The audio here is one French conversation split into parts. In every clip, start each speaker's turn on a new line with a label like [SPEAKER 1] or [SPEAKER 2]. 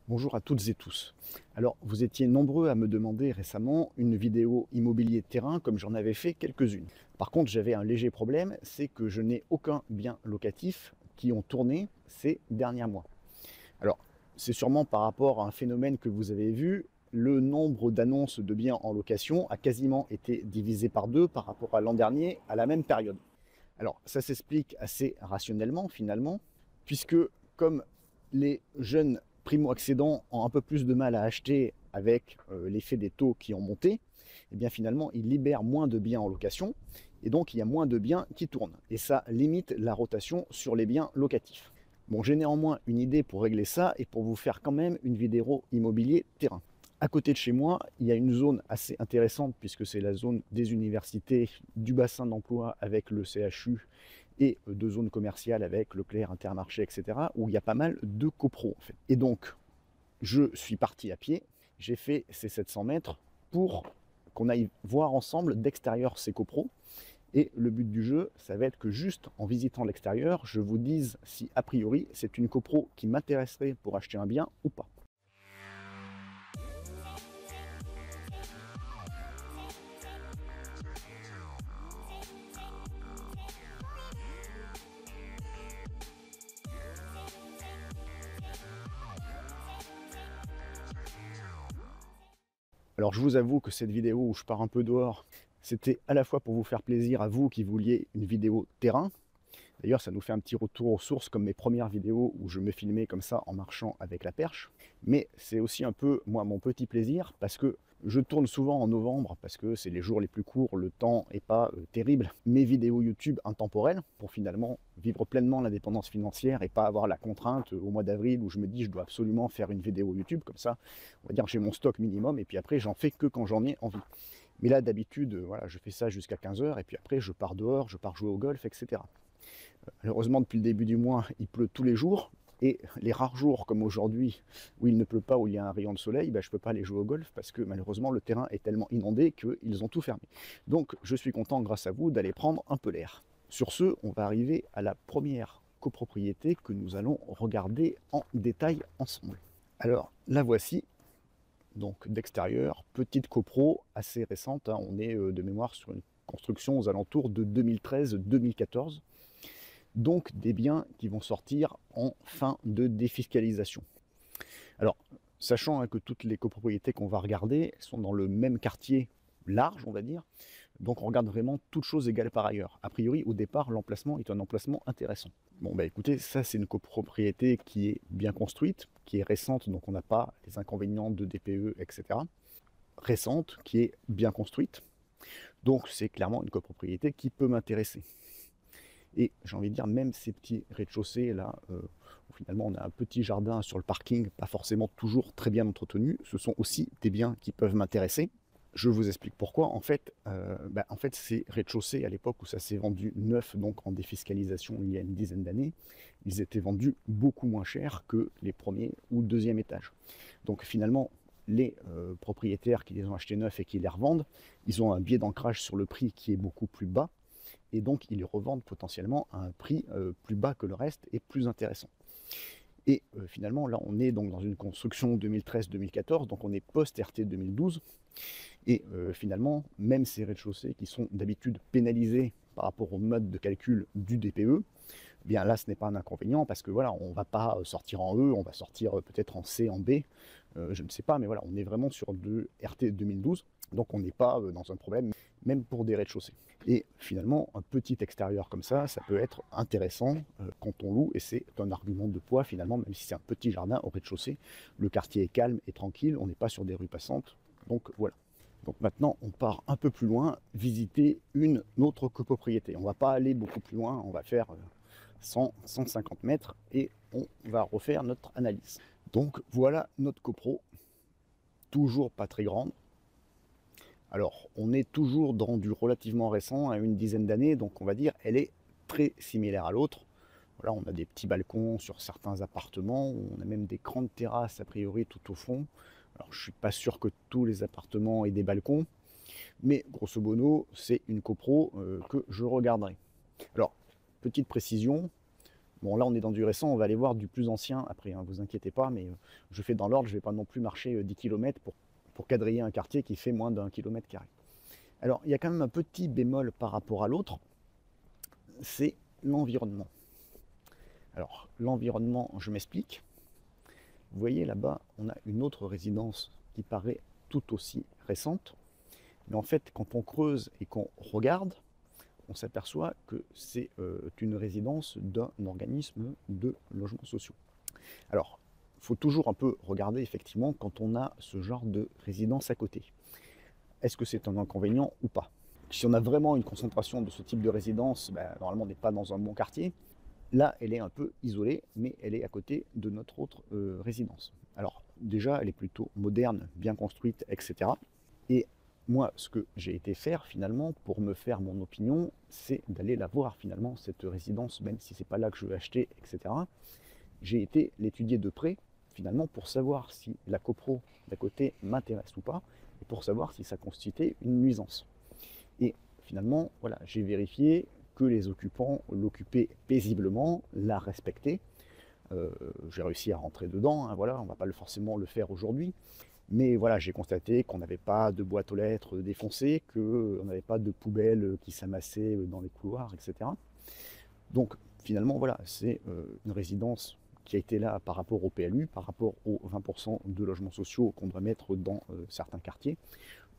[SPEAKER 1] Bonjour à toutes et tous. Alors, vous étiez nombreux à me demander récemment une vidéo immobilier de terrain comme j'en avais fait quelques-unes. Par contre, j'avais un léger problème, c'est que je n'ai aucun bien locatif qui ont tourné ces derniers mois. Alors, c'est sûrement par rapport à un phénomène que vous avez vu, le nombre d'annonces de biens en location a quasiment été divisé par deux par rapport à l'an dernier à la même période. Alors, ça s'explique assez rationnellement finalement, puisque comme les jeunes primo-accédants ont un peu plus de mal à acheter avec l'effet des taux qui ont monté, et bien finalement ils libèrent moins de biens en location et donc il y a moins de biens qui tournent. Et ça limite la rotation sur les biens locatifs. Bon, j'ai néanmoins une idée pour régler ça et pour vous faire quand même une vidéo immobilier terrain. À côté de chez moi, il y a une zone assez intéressante puisque c'est la zone des universités, du bassin d'emploi avec le CHU et de zones commerciales avec Leclerc, Intermarché, etc. où il y a pas mal de copros en fait. Et donc, je suis parti à pied, j'ai fait ces 700 mètres pour qu'on aille voir ensemble d'extérieur ces copros. Et le but du jeu, ça va être que juste en visitant l'extérieur, je vous dise si a priori c'est une copro qui m'intéresserait pour acheter un bien ou pas. Alors je vous avoue que cette vidéo où je pars un peu dehors, c'était à la fois pour vous faire plaisir à vous qui vouliez une vidéo terrain. D'ailleurs, ça nous fait un petit retour aux sources comme mes premières vidéos où je me filmais comme ça en marchant avec la perche. Mais c'est aussi un peu, moi, mon petit plaisir parce que je tourne souvent en novembre parce que c'est les jours les plus courts, le temps n'est pas terrible. Mes vidéos YouTube intemporelles pour finalement vivre pleinement l'indépendance financière et pas avoir la contrainte au mois d'avril où je me dis je dois absolument faire une vidéo YouTube. Comme ça, on va dire j'ai mon stock minimum et puis après j'en fais que quand j'en ai envie. Mais là, d'habitude, voilà, je fais ça jusqu'à 15 h et puis après je pars dehors, je pars jouer au golf, etc. Malheureusement, depuis le début du mois, il pleut tous les jours. Et les rares jours comme aujourd'hui où il ne pleut pas, où il y a un rayon de soleil, je ne peux pas aller jouer au golf parce que malheureusement le terrain est tellement inondé qu'ils ont tout fermé. Donc je suis content grâce à vous d'aller prendre un peu l'air. Sur ce, on va arriver à la première copropriété que nous allons regarder en détail ensemble. Alors la voici, donc d'extérieur, petite copro assez récente, hein. On est de mémoire sur une construction aux alentours de 2013-2014. Donc des biens qui vont sortir en fin de défiscalisation. Alors, sachant que toutes les copropriétés qu'on va regarder sont dans le même quartier large, on va dire, donc on regarde vraiment toutes choses égales par ailleurs. A priori, au départ, l'emplacement est un emplacement intéressant. Bon, écoutez, ça c'est une copropriété qui est bien construite, qui est récente, donc on n'a pas les inconvénients de DPE, etc. Récente, qui est bien construite, donc c'est clairement une copropriété qui peut m'intéresser. Et j'ai envie de dire, même ces petits rez-de-chaussée là, où finalement on a un petit jardin sur le parking, pas forcément toujours très bien entretenu, ce sont aussi des biens qui peuvent m'intéresser. Je vous explique pourquoi. En fait, ces rez-de-chaussée, à l'époque où ça s'est vendu neuf, donc en défiscalisation il y a une dizaine d'années, ils étaient vendus beaucoup moins cher que les premiers ou deuxième étages. Donc finalement, les propriétaires qui les ont achetés neufs et qui les revendent, ils ont un biais d'ancrage sur le prix qui est beaucoup plus bas, et donc ils les revendent potentiellement à un prix plus bas que le reste et plus intéressant. Et finalement, là, on est donc dans une construction 2013-2014, donc on est post-RT 2012, et finalement, même ces rez-de-chaussée qui sont d'habitude pénalisés par rapport au mode de calcul du DPE, eh bien là, ce n'est pas un inconvénient parce que voilà, on ne va pas sortir en E, on va sortir peut-être en C, en B, je ne sais pas, mais voilà, on est vraiment sur de RT 2012. Donc on n'est pas dans un problème, même pour des rez-de-chaussée. Et finalement, un petit extérieur comme ça peut être intéressant quand on loue, et c'est un argument de poids finalement, même si c'est un petit jardin au rez-de-chaussée, le quartier est calme et tranquille, on n'est pas sur des rues passantes, donc voilà. Donc maintenant, on part un peu plus loin, visiter une autre copropriété. On ne va pas aller beaucoup plus loin, on va faire 100-150 mètres et on va refaire notre analyse. Donc voilà notre copro, toujours pas très grande. Alors, on est toujours dans du relativement récent, à une dizaine d'années, donc on va dire elle est très similaire à l'autre. Voilà, on a des petits balcons sur certains appartements, on a même des grandes terrasses a priori tout au fond. Alors, je suis pas sûr que tous les appartements aient des balcons, mais grosso modo, c'est une copro que je regarderai. Alors, petite précision, Bon, là, on est dans du récent, on va aller voir du plus ancien après, hein, vous inquiétez pas, mais je fais dans l'ordre, je ne vais pas non plus marcher 10 km pour quadriller un quartier qui fait moins d'1 km². Alors, il y a quand même un petit bémol par rapport à l'autre, c'est l'environnement. Alors, l'environnement, je m'explique. Vous voyez là-bas, on a une autre résidence qui paraît tout aussi récente. Mais en fait, quand on creuse et qu'on regarde, on s'aperçoit que c'est une résidence d'un organisme de logements sociaux. Alors, il faut toujours un peu regarder effectivement quand on a ce genre de résidence à côté. Est-ce que c'est un inconvénient ou pas? Si on a vraiment une concentration de ce type de résidence, ben, normalement on n'est pas dans un bon quartier. Là, elle est un peu isolée, mais elle est à côté de notre autre résidence. Alors, déjà, elle est plutôt moderne, bien construite, etc. Et moi, ce que j'ai été faire finalement pour me faire mon opinion, c'est d'aller la voir finalement, cette résidence, même si c'est pas là que je vais acheter, etc. J'ai été l'étudier de près finalement pour savoir si la copro d'à côté m'intéresse ou pas, et pour savoir si ça constituait une nuisance. Et finalement, voilà, j'ai vérifié que les occupants l'occupaient paisiblement, la respectaient. J'ai réussi à rentrer dedans, hein, voilà, on ne va pas forcément le faire aujourd'hui. Mais voilà, j'ai constaté qu'on n'avait pas de boîte aux lettres défoncée, qu'on n'avait pas de poubelles qui s'amassaient dans les couloirs, etc. Donc finalement, voilà, c'est une résidence qui a été là par rapport au PLU, par rapport aux 20% de logements sociaux qu'on doit mettre dans certains quartiers.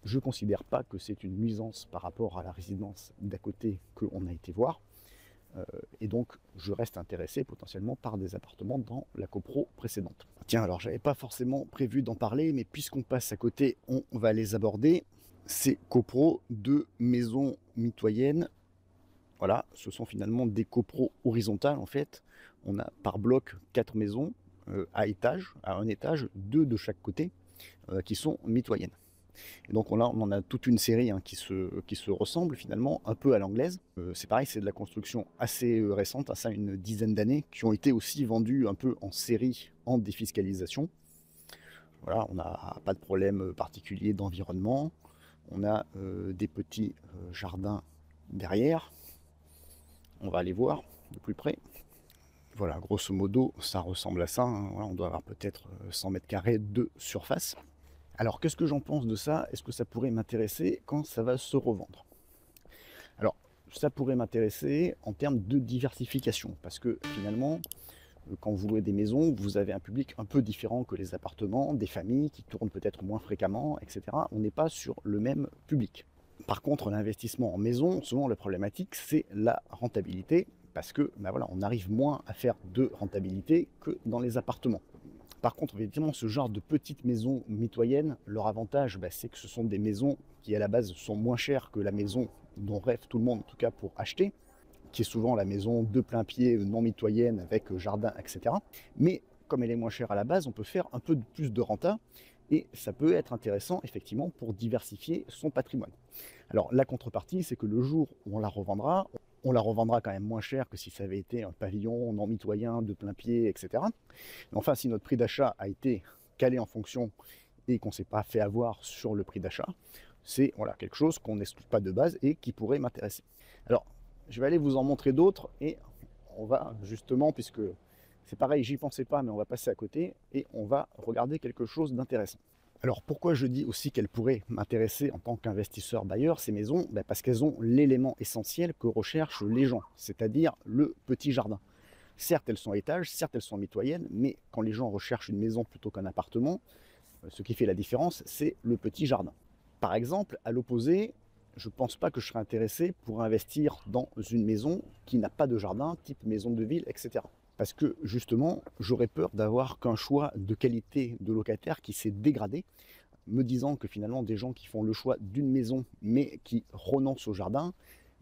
[SPEAKER 1] Je ne considère pas que c'est une nuisance par rapport à la résidence d'à côté qu'on a été voir. Et donc, je reste intéressé potentiellement par des appartements dans la copro précédente. Tiens, alors j'avais pas forcément prévu d'en parler, mais puisqu'on passe à côté, on va les aborder. Ces copros de maisons mitoyennes, voilà, ce sont finalement des copros horizontales en fait. On a par bloc 4 maisons à un étage, 2 de chaque côté, qui sont mitoyennes. Et donc on en a toute une série hein, qui se ressemble finalement un peu à l'anglaise. C'est pareil, c'est de la construction assez récente, à ça une dizaine d'années, qui ont été aussi vendues un peu en série en défiscalisation. Voilà, on n'a pas de problème particulier d'environnement. On a des petits jardins derrière. On va aller voir de plus près. Voilà, grosso modo, ça ressemble à ça. Hein. Voilà, on doit avoir peut-être 100 mètres carrés de surface. Alors, qu'est-ce que j'en pense de ça? Est-ce que ça pourrait m'intéresser quand ça va se revendre? Alors, ça pourrait m'intéresser en termes de diversification, parce que finalement, quand vous louez des maisons, vous avez un public un peu différent que les appartements, des familles qui tournent peut-être moins fréquemment, etc. On n'est pas sur le même public. Par contre, l'investissement en maison, souvent la problématique, c'est la rentabilité, parce que ben voilà, on arrive moins à faire de rentabilité que dans les appartements. Par contre, évidemment, ce genre de petites maisons mitoyennes, leur avantage, c'est que ce sont des maisons qui, à la base, sont moins chères que la maison dont rêve tout le monde, en tout cas pour acheter, qui est souvent la maison de plein pied, non mitoyenne, avec jardin, etc. Mais comme elle est moins chère à la base, on peut faire un peu plus de renta, et ça peut être intéressant, effectivement, pour diversifier son patrimoine. Alors, la contrepartie, c'est que le jour où on la revendra quand même moins cher que si ça avait été un pavillon non mitoyen de plein pied, etc. Mais enfin, si notre prix d'achat a été calé en fonction et qu'on ne s'est pas fait avoir sur le prix d'achat, c'est voilà, quelque chose qu'on n'exclut pas de base et qui pourrait m'intéresser. Alors, je vais aller vous en montrer d'autres et on va justement, puisque c'est pareil, j'y pensais pas, mais on va passer à côté et on va regarder quelque chose d'intéressant. Alors pourquoi je dis aussi qu'elles pourraient m'intéresser en tant qu'investisseur bailleur, ces maisons? Parce qu'elles ont l'élément essentiel que recherchent les gens, c'est-à-dire le petit jardin. Certes, elles sont à étage, certes, elles sont mitoyennes, mais quand les gens recherchent une maison plutôt qu'un appartement, ce qui fait la différence, c'est le petit jardin. Par exemple, à l'opposé, je ne pense pas que je serais intéressé pour investir dans une maison qui n'a pas de jardin, type maison de ville, etc. Parce que justement, j'aurais peur d'avoir qu'un choix de qualité de locataire qui s'est dégradé, me disant que finalement des gens qui font le choix d'une maison mais qui renoncent au jardin,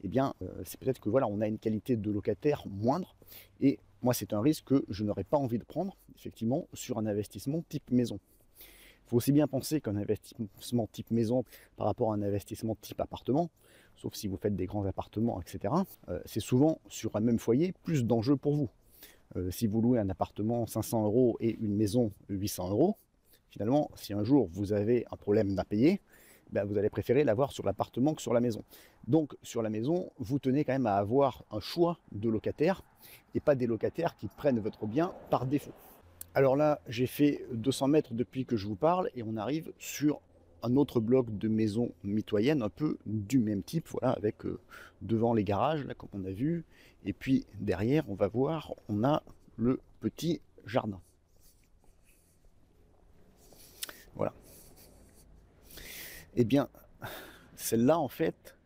[SPEAKER 1] eh bien c'est peut-être que voilà, on a une qualité de locataire moindre. Et moi, c'est un risque que je n'aurais pas envie de prendre, effectivement, sur un investissement type maison. Il faut aussi bien penser qu'un investissement type maison par rapport à un investissement type appartement, sauf si vous faites des grands appartements, etc., c'est souvent sur un même foyer plus d'enjeux pour vous. Si vous louez un appartement 500 € et une maison 800 €, finalement, si un jour vous avez un problème d'impayé, ben, vous allez préférer l'avoir sur l'appartement que sur la maison. Donc sur la maison, vous tenez quand même à avoir un choix de locataires et pas des locataires qui prennent votre bien par défaut. Alors là, j'ai fait 200 mètres depuis que je vous parle et on arrive sur un autre bloc de maisons mitoyennes, un peu du même type, voilà, avec devant les garages, là, comme on a vu, et puis derrière, on va voir, on a le petit jardin. Voilà. Eh bien, celle-là, en fait,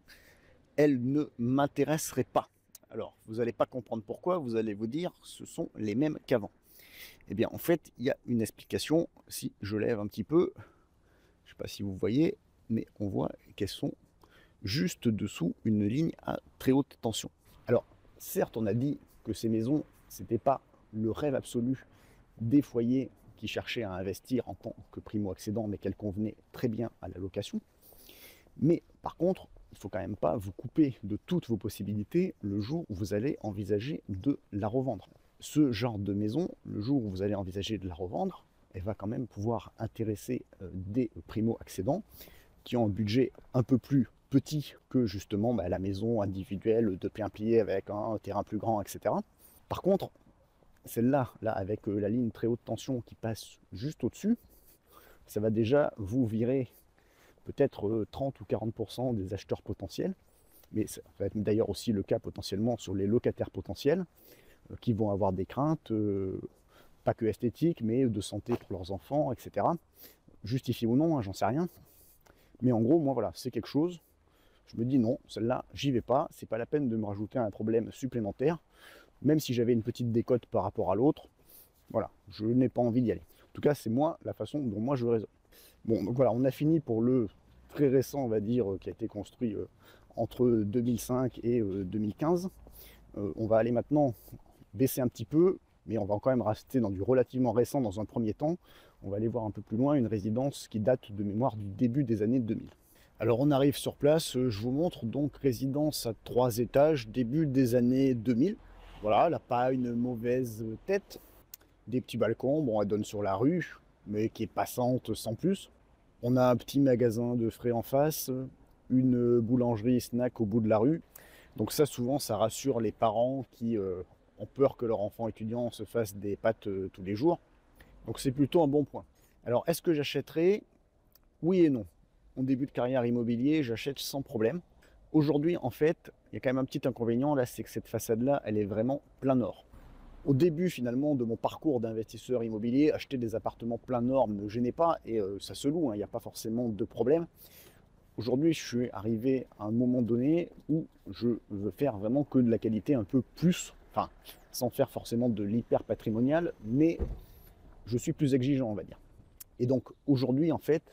[SPEAKER 1] elle ne m'intéresserait pas. Alors, vous n'allez pas comprendre pourquoi, vous allez vous dire, ce sont les mêmes qu'avant. Eh bien, en fait, il y a une explication. Si je lève un petit peu, je ne sais pas si vous voyez, mais on voit qu'elles sont juste dessous une ligne à très haute tension. Alors, certes, on a dit que ces maisons, ce n'était pas le rêve absolu des foyers qui cherchaient à investir en tant que primo-accédant, mais qu'elles convenaient très bien à la location. Mais par contre, il ne faut quand même pas vous couper de toutes vos possibilités le jour où vous allez envisager de la revendre. Ce genre de maison, le jour où vous allez envisager de la revendre, elle va quand même pouvoir intéresser des primo-accédants qui ont un budget un peu plus petit que justement la maison individuelle de plein plié avec un terrain plus grand, etc. Par contre, celle-là, là, avec la ligne très haute tension qui passe juste au-dessus, ça va déjà vous virer peut-être 30 ou 40% des acheteurs potentiels, mais ça va être d'ailleurs aussi le cas potentiellement sur les locataires potentiels qui vont avoir des craintes, pas que esthétiques, mais de santé pour leurs enfants, etc. Justifié ou non, hein, j'en sais rien. Mais en gros, moi voilà, c'est quelque chose, je me dis non, celle-là, j'y vais pas, c'est pas la peine de me rajouter un problème supplémentaire, même si j'avais une petite décote par rapport à l'autre, voilà, je n'ai pas envie d'y aller. En tout cas, c'est moi, la façon dont moi je raisonne. Bon, donc voilà, on a fini pour le très récent, on va dire, qui a été construit entre 2005 et 2015. On va aller maintenant baisser un petit peu, mais on va quand même rester dans du relativement récent dans un premier temps. On va aller voir un peu plus loin une résidence qui date de mémoire du début des années 2000. Alors on arrive sur place, je vous montre donc résidence à 3 étages, début des années 2000. Voilà, elle n'a pas une mauvaise tête. Des petits balcons, bon, elle donne sur la rue, mais qui est passante sans plus. On a un petit magasin de frais en face, une boulangerie snack au bout de la rue. Donc ça, souvent, ça rassure les parents qui ont peur que leur enfant étudiant se fasse des pâtes tous les jours. Donc c'est plutôt un bon point. Alors, est-ce que j'achèterai? Oui et non. En début de carrière immobilier, j'achète sans problème. Aujourd'hui, en fait, il y a quand même un petit inconvénient, là, c'est que cette façade-là, elle est vraiment plein nord. Au début, finalement, de mon parcours d'investisseur immobilier, acheter des appartements plein nord ne me gênait pas, et ça se loue, hein, il n'y a pas forcément de problème. Aujourd'hui, je suis arrivé à un moment donné où je veux faire vraiment que de la qualité un peu plus, enfin, sans faire forcément de l'hyper patrimonial, mais je suis plus exigeant, on va dire. Et donc, aujourd'hui, en fait,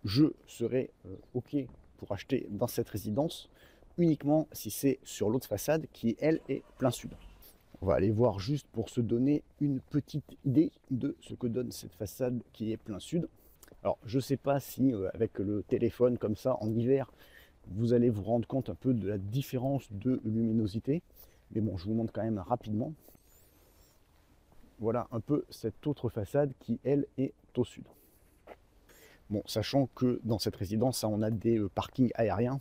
[SPEAKER 1] je serai OK pour acheter dans cette résidence uniquement si c'est sur l'autre façade qui, elle, est plein sud. On va aller voir juste pour se donner une petite idée de ce que donne cette façade qui est plein sud. Alors, je ne sais pas si avec le téléphone comme ça en hiver, vous allez vous rendre compte un peu de la différence de luminosité. Mais bon, je vous montre quand même rapidement. Voilà un peu cette autre façade qui, elle, est au sud. Bon, sachant que dans cette résidence, on a des parkings aériens.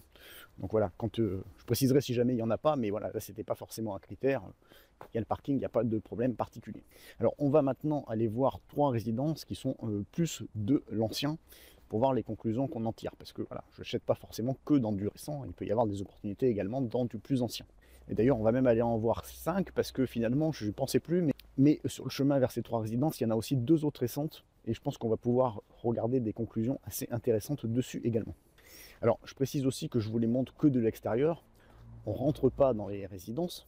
[SPEAKER 1] Donc voilà, quand je préciserai si jamais il n'y en a pas, mais voilà, là, ce n'était pas forcément un critère. Il y a le parking, il n'y a pas de problème particulier. Alors, on va maintenant aller voir 3 résidences qui sont plus de l'ancien pour voir les conclusions qu'on en tire. Parce que voilà, je n'achète pas forcément que dans du récent, il peut y avoir des opportunités également dans du plus ancien. Et d'ailleurs, on va même aller en voir 5 parce que finalement, je ne pensais plus, mais sur le chemin vers ces 3 résidences, il y en a aussi 2 autres récentes. Et je pense qu'on va pouvoir regarder des conclusions assez intéressantes dessus également. Alors, je précise aussi que je vous les montre que de l'extérieur. On ne rentre pas dans les résidences.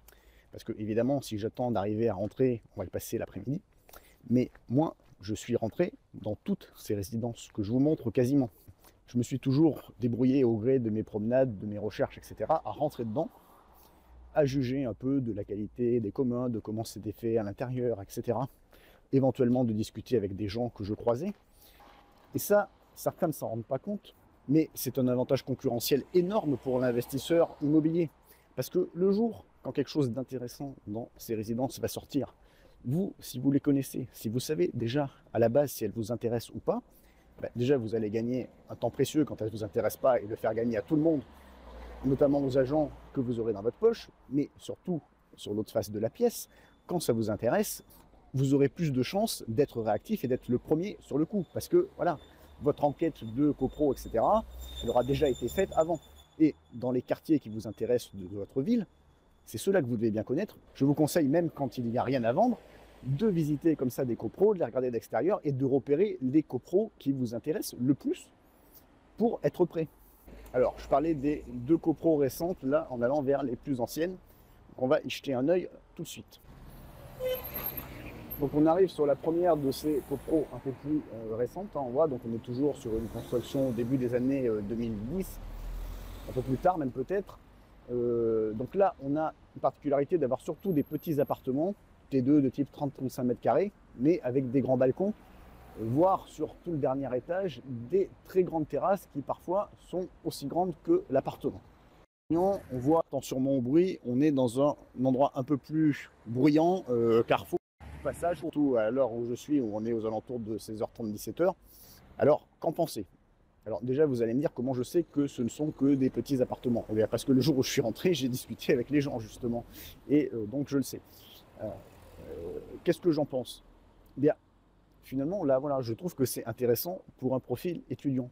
[SPEAKER 1] Parce que, évidemment, si j'attends d'arriver à rentrer, on va le passer l'après-midi. Mais moi, je suis rentré dans toutes ces résidences que je vous montre quasiment. Je me suis toujours débrouillé au gré de mes promenades, de mes recherches, etc., à rentrer dedans, à juger un peu de la qualité des communs, de comment c'était fait à l'intérieur, etc. Éventuellement de discuter avec des gens que je croisais. Et ça, certains ne s'en rendent pas compte, mais c'est un avantage concurrentiel énorme pour l'investisseur immobilier. Parce que le jour, quand quelque chose d'intéressant dans ces résidences va sortir, vous, si vous les connaissez, si vous savez déjà à la base si elles vous intéressent ou pas, déjà vous allez gagner un temps précieux quand elle ne vous intéresse pas et le faire gagner à tout le monde, notamment aux agents que vous aurez dans votre poche, mais surtout sur l'autre face de la pièce, quand ça vous intéresse, vous aurez plus de chances d'être réactif et d'être le premier sur le coup, parce que voilà, votre enquête de copro, etc., elle aura déjà été faite avant. Et dans les quartiers qui vous intéressent de votre ville, c'est ceux-là que vous devez bien connaître. Je vous conseille, même quand il n'y a rien à vendre, de visiter comme ça des copros, de les regarder d'extérieur et de repérer les copros qui vous intéressent le plus pour être prêt. Alors, je parlais des 2 copros récentes, là, en allant vers les plus anciennes. Donc, on va y jeter un œil tout de suite. Donc, on arrive sur la première de ces copros un peu plus récentes, hein, on voit. Donc, on est toujours sur une construction au début des années 2010, un peu plus tard même peut-être. Donc là, on a une particularité d'avoir surtout des petits appartements, T2 de type 30-35 mètres carrés, mais avec des grands balcons, voire sur tout le dernier étage, des très grandes terrasses qui parfois sont aussi grandes que l'appartement. On voit, attention au bruit, on est dans un endroit un peu plus bruyant, carrefour, passage, surtout à l'heure où je suis, où on est aux alentours de 16h30, 17h. Alors, qu'en pensez ? Alors déjà, vous allez me dire comment je sais que ce ne sont que des petits appartements. Eh bien, parce que le jour où je suis rentré, j'ai discuté avec les gens, justement. Et donc, je le sais. Qu'est-ce que j'en pense ? Eh bien, finalement, là, voilà, je trouve que c'est intéressant pour un profil étudiant.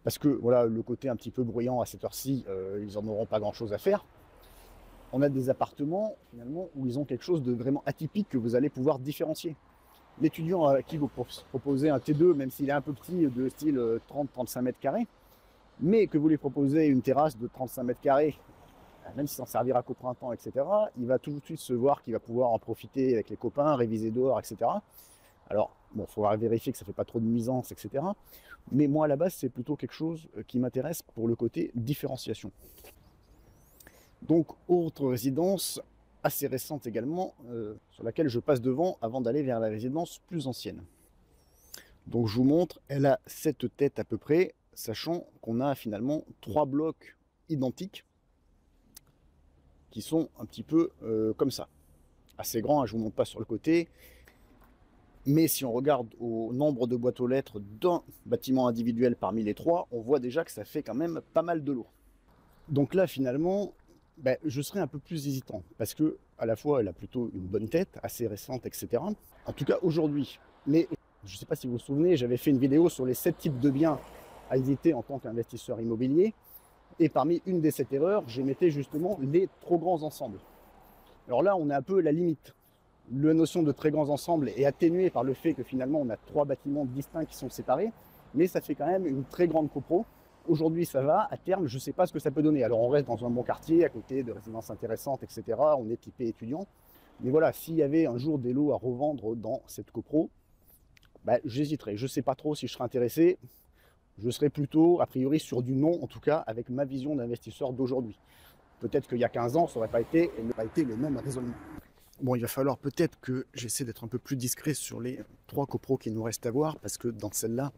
[SPEAKER 1] Parce que, voilà, le côté un petit peu bruyant à cette heure-ci, ils n'en auront pas grand-chose à faire. On a des appartements, finalement, où ils ont quelque chose de vraiment atypique que vous allez pouvoir différencier. L'étudiant à qui vous proposez un T2, même s'il est un peu petit, de style 30-35 mètres carrés, mais que vous lui proposez une terrasse de 35 mètres carrés, même s'il s'en servira qu'au printemps, etc., il va tout de suite se voir qu'il va pouvoir en profiter avec les copains, réviser dehors, etc. Alors, bon, il faudra vérifier que ça ne fait pas trop de nuisances, etc. Mais moi, à la base, c'est plutôt quelque chose qui m'intéresse pour le côté différenciation. Donc, autre résidence assez récente également, sur laquelle je passe devant avant d'aller vers la résidence plus ancienne. Donc je vous montre, elle a cette tête à peu près, sachant qu'on a finalement 3 blocs identiques qui sont un petit peu comme ça. Assez grands, hein, je ne vous montre pas sur le côté, mais si on regarde au nombre de boîtes aux lettres d'un bâtiment individuel parmi les 3, on voit déjà que ça fait quand même pas mal de lourd. Donc là finalement, je serais un peu plus hésitant, parce que à la fois elle a plutôt une bonne tête, assez récente, etc. En tout cas aujourd'hui. Mais je ne sais pas si vous vous souvenez, j'avais fait une vidéo sur les 7 types de biens à éviter en tant qu'investisseur immobilier. Et parmi une des 7 erreurs, j'émettais justement les trop grands ensembles. Alors là, on est un peu à la limite. La notion de très grands ensembles est atténuée par le fait que finalement on a 3 bâtiments distincts qui sont séparés, mais ça fait quand même une très grande copro. Aujourd'hui, ça va. À terme, je ne sais pas ce que ça peut donner. Alors, on reste dans un bon quartier, à côté de résidences intéressantes, etc. On est typé étudiant. Mais voilà, s'il y avait un jour des lots à revendre dans cette copro, j'hésiterais. Je ne sais pas trop si je serais intéressé. Je serais plutôt, a priori, sur du non, en tout cas, avec ma vision d'investisseur d'aujourd'hui. Peut-être qu'il y a 15 ans, ça n'aurait pas été le même raisonnement. Bon, il va falloir peut-être que j'essaie d'être un peu plus discret sur les 3 copros qu'il nous reste à voir, parce que dans celle-là,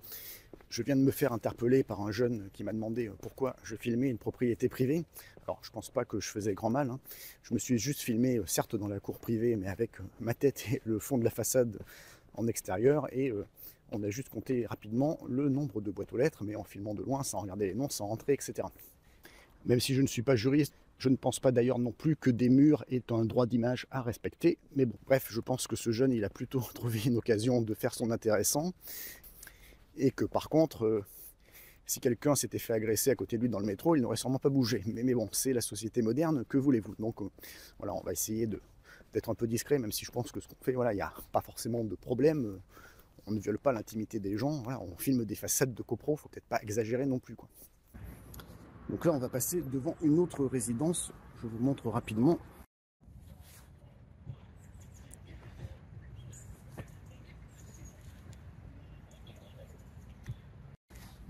[SPEAKER 1] je viens de me faire interpeller par un jeune qui m'a demandé pourquoi je filmais une propriété privée. Alors, je ne pense pas que je faisais grand mal, hein. Je me suis juste filmé, certes dans la cour privée, mais avec ma tête et le fond de la façade en extérieur. Et on a juste compté rapidement le nombre de boîtes aux lettres, mais en filmant de loin, sans regarder les noms, sans rentrer, etc. Même si je ne suis pas juriste, je ne pense pas d'ailleurs non plus que des murs aient un droit d'image à respecter. Mais bon, bref, je pense que ce jeune, il a plutôt trouvé une occasion de faire son intéressant. Et que par contre, si quelqu'un s'était fait agresser à côté de lui dans le métro, il n'aurait sûrement pas bougé. Mais bon, c'est la société moderne, que voulez-vous? Donc voilà, on va essayer d'être un peu discret, même si je pense que ce qu'on fait, voilà, il n'y a pas forcément de problème. On ne viole pas l'intimité des gens, voilà, on filme des façades de copro, faut peut-être pas exagérer non plus, quoi. Donc là, on va passer devant une autre résidence, je vous montre rapidement.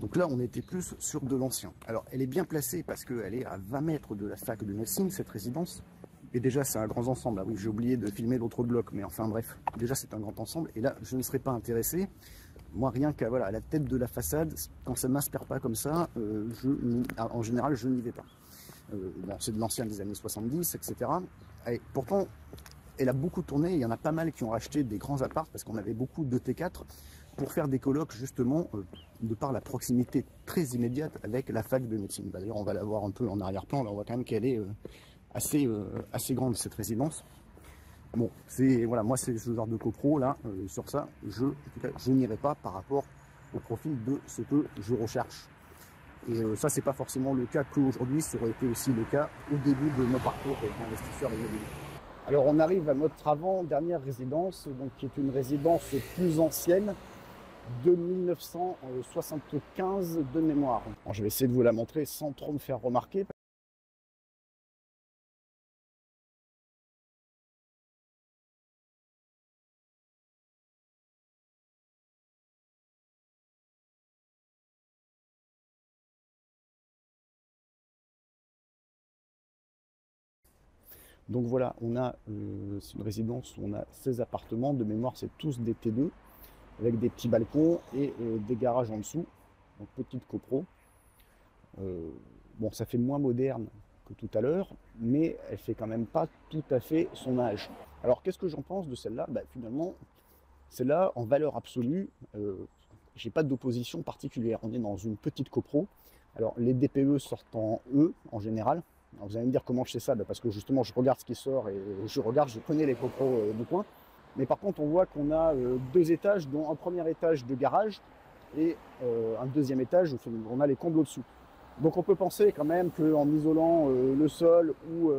[SPEAKER 1] Donc là, on était plus sur de l'ancien. Alors, elle est bien placée parce qu'elle est à 20 mètres de la fac de médecine, cette résidence. Et déjà, c'est un grand ensemble. Ah oui, j'ai oublié de filmer l'autre bloc, mais enfin bref. Déjà, c'est un grand ensemble. Et là, je ne serais pas intéressé. Moi, rien qu'à voilà, la tête de la façade, quand ça ne m'inspire pas comme ça, en général, je n'y vais pas. Bon, c'est de l'ancien des années 70, etc. Et pourtant, elle a beaucoup tourné. Il y en a pas mal qui ont racheté des grands apparts parce qu'on avait beaucoup de T4. pour faire des colloques justement de par la proximité très immédiate avec la fac de médecine. D'ailleurs, on va la voir un peu en arrière-plan, là on voit quand même qu'elle est assez grande cette résidence. Bon, voilà, moi c'est ce genre de copro là, sur ça, en tout cas, je n'irai pas par rapport au profil de ce que je recherche. Et ça, c'est pas forcément le cas qu'aujourd'hui, ça aurait été aussi le cas au début de mon parcours d'investisseur immobilier. Alors on arrive à notre avant-dernière résidence, donc qui est une résidence plus ancienne, de 1975 de mémoire. Alors, je vais essayer de vous la montrer sans trop me faire remarquer. Donc voilà, on a c'est une résidence où on a 16 appartements, de mémoire c'est tous des T2, avec des petits balcons et des garages en dessous, donc petite copro. Bon, ça fait moins moderne que tout à l'heure, mais elle fait quand même pas tout à fait son âge. Alors qu'est-ce que j'en pense de celle-là? Finalement, celle-là, en valeur absolue, j'ai pas d'opposition particulière. On est dans une petite copro. Alors les DPE sortent en E en général. Alors, vous allez me dire comment je sais ça? Parce que justement je regarde ce qui sort et je connais les copros du coin. Mais par contre on voit qu'on a 2 étages, dont un premier étage de garage et un deuxième étage où on a les combles au-dessous. Donc on peut penser quand même qu'en isolant le sol ou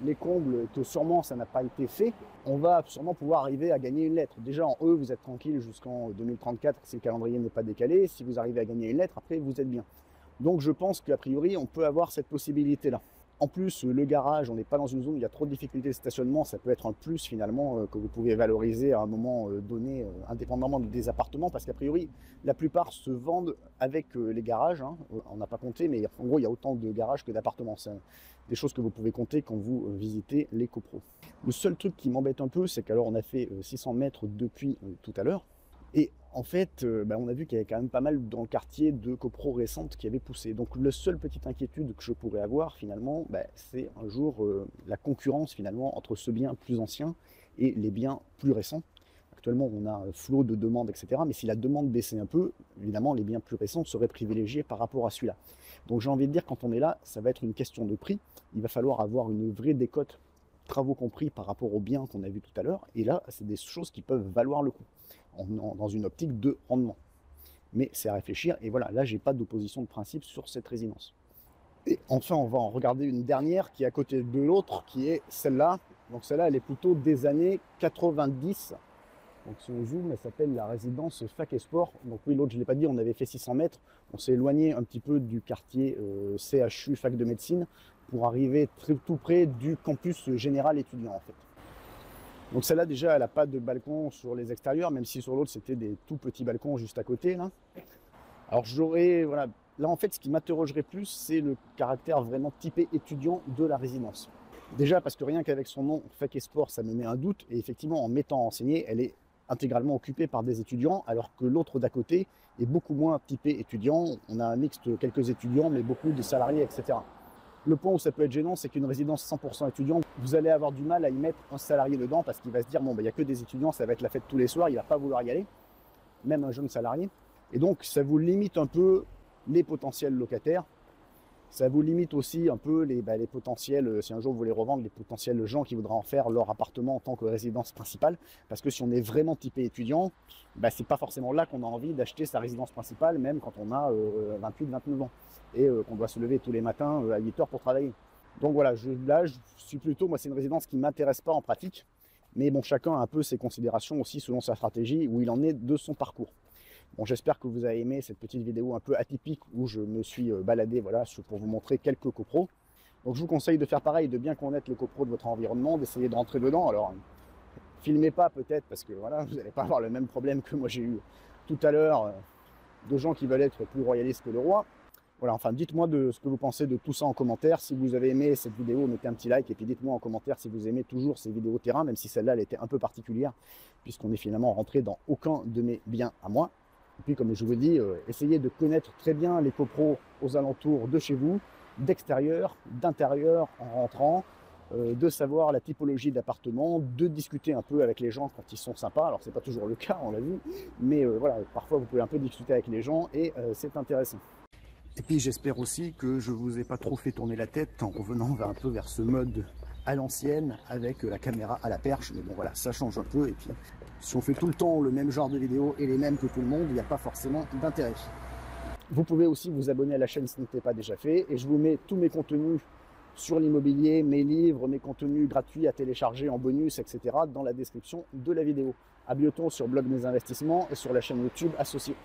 [SPEAKER 1] les combles, que sûrement ça n'a pas été fait, on va sûrement pouvoir arriver à gagner une lettre. Déjà en E, vous êtes tranquille jusqu'en 2034 si le calendrier n'est pas décalé. Si vous arrivez à gagner une lettre, après vous êtes bien. Donc je pense qu'a priori, on peut avoir cette possibilité-là. En plus, le garage, on n'est pas dans une zone où il y a trop de difficultés de stationnement. Ça peut être un plus finalement que vous pouvez valoriser à un moment donné, indépendamment des appartements, parce qu'a priori, la plupart se vendent avec les garages. Hein. On n'a pas compté, mais en gros, il y a autant de garages que d'appartements. C'est des choses que vous pouvez compter quand vous visitez les copros. Le seul truc qui m'embête un peu, c'est qu'alors on a fait 600 mètres depuis tout à l'heure. Et en fait, on a vu qu'il y avait quand même pas mal dans le quartier de copro récentes qui avaient poussé. Donc la seule petite inquiétude que je pourrais avoir finalement, c'est un jour la concurrence finalement entre ce bien plus ancien et les biens plus récents. Actuellement, on a un flot de demandes, etc. Mais si la demande baissait un peu, évidemment, les biens plus récents seraient privilégiés par rapport à celui-là. Donc j'ai envie de dire, quand on est là, ça va être une question de prix. Il va falloir avoir une vraie décote, travaux compris, par rapport aux biens qu'on a vu tout à l'heure. Et là, c'est des choses qui peuvent valoir le coup, dans une optique de rendement. Mais c'est à réfléchir. Et voilà, là, j'ai pas d'opposition de principe sur cette résidence. Et enfin, on va en regarder une dernière qui est à côté de l'autre, qui est celle-là. Donc celle-là, elle est plutôt des années 90. Donc si on zoome, elle s'appelle la résidence Fac et Sport. Donc oui, l'autre, je ne l'ai pas dit, on avait fait 600 mètres. On s'est éloigné un petit peu du quartier CHU, Fac de médecine, pour arriver tout près du campus général étudiant en fait. Donc celle-là déjà, elle n'a pas de balcon sur les extérieurs, même si sur l'autre, c'était des tout petits balcons juste à côté. Là. Alors voilà, là en fait, ce qui m'interrogerait plus, c'est le caractère vraiment typé étudiant de la résidence. Déjà parce que rien qu'avec son nom, Fac et Sport, ça me met un doute. Et effectivement, en m'étant enseigné, elle est intégralement occupée par des étudiants, alors que l'autre d'à côté est beaucoup moins typé étudiant. On a un mixte de quelques étudiants, mais beaucoup de salariés, etc. Le point où ça peut être gênant, c'est qu'une résidence 100% étudiant, vous allez avoir du mal à y mettre un salarié dedans, parce qu'il va se dire, bon, il n'y a que des étudiants, ça va être la fête tous les soirs, il ne va pas vouloir y aller, même un jeune salarié. Et donc, ça vous limite un peu les potentiels locataires. Ça vous limite aussi un peu les potentiels, si un jour vous voulez revendre, les potentiels gens qui voudraient en faire leur appartement en tant que résidence principale. Parce que si on est vraiment typé étudiant, c'est pas forcément là qu'on a envie d'acheter sa résidence principale, même quand on a 28-29 ans. Et qu'on doit se lever tous les matins à 8 heures pour travailler. Donc voilà, là je suis plutôt, moi c'est une résidence qui ne m'intéresse pas en pratique. Mais bon, chacun a un peu ses considérations aussi selon sa stratégie, où il en est de son parcours. Bon, j'espère que vous avez aimé cette petite vidéo un peu atypique où je me suis baladé voilà, pour vous montrer quelques copros. Donc je vous conseille de faire pareil, de bien connaître le copro de votre environnement, d'essayer de rentrer dedans. Alors, filmez pas peut-être parce que voilà, vous n'allez pas avoir le même problème que moi j'ai eu tout à l'heure de gens qui veulent être plus royalistes que le roi. Voilà, enfin dites-moi de ce que vous pensez de tout ça en commentaire. Si vous avez aimé cette vidéo, mettez un petit like et puis dites-moi en commentaire si vous aimez toujours ces vidéos terrain, même si celle-là elle était un peu particulière puisqu'on est finalement rentré dans aucun de mes biens à moi. Et puis, comme je vous dis, essayez de connaître très bien les copros aux alentours de chez vous, d'extérieur, d'intérieur en rentrant. de savoir la typologie d'appartement, de discuter un peu avec les gens quand ils sont sympas. Alors c'est pas toujours le cas, on l'a vu, mais voilà, parfois vous pouvez un peu discuter avec les gens et c'est intéressant. Et puis j'espère aussi que je vous ai pas trop fait tourner la tête en revenant un peu vers ce mode à l'ancienne avec la caméra à la perche. Mais bon voilà, ça change un peu. Et puis si on fait tout le temps le même genre de vidéo et les mêmes que tout le monde, il n'y a pas forcément d'intérêt. Vous pouvez aussi vous abonner à la chaîne si ce n'était pas déjà fait. Et je vous mets tous mes contenus sur l'immobilier, mes livres, mes contenus gratuits à télécharger en bonus, etc. dans la description de la vidéo. À bientôt sur Blog Mes Investissements et sur la chaîne YouTube associée.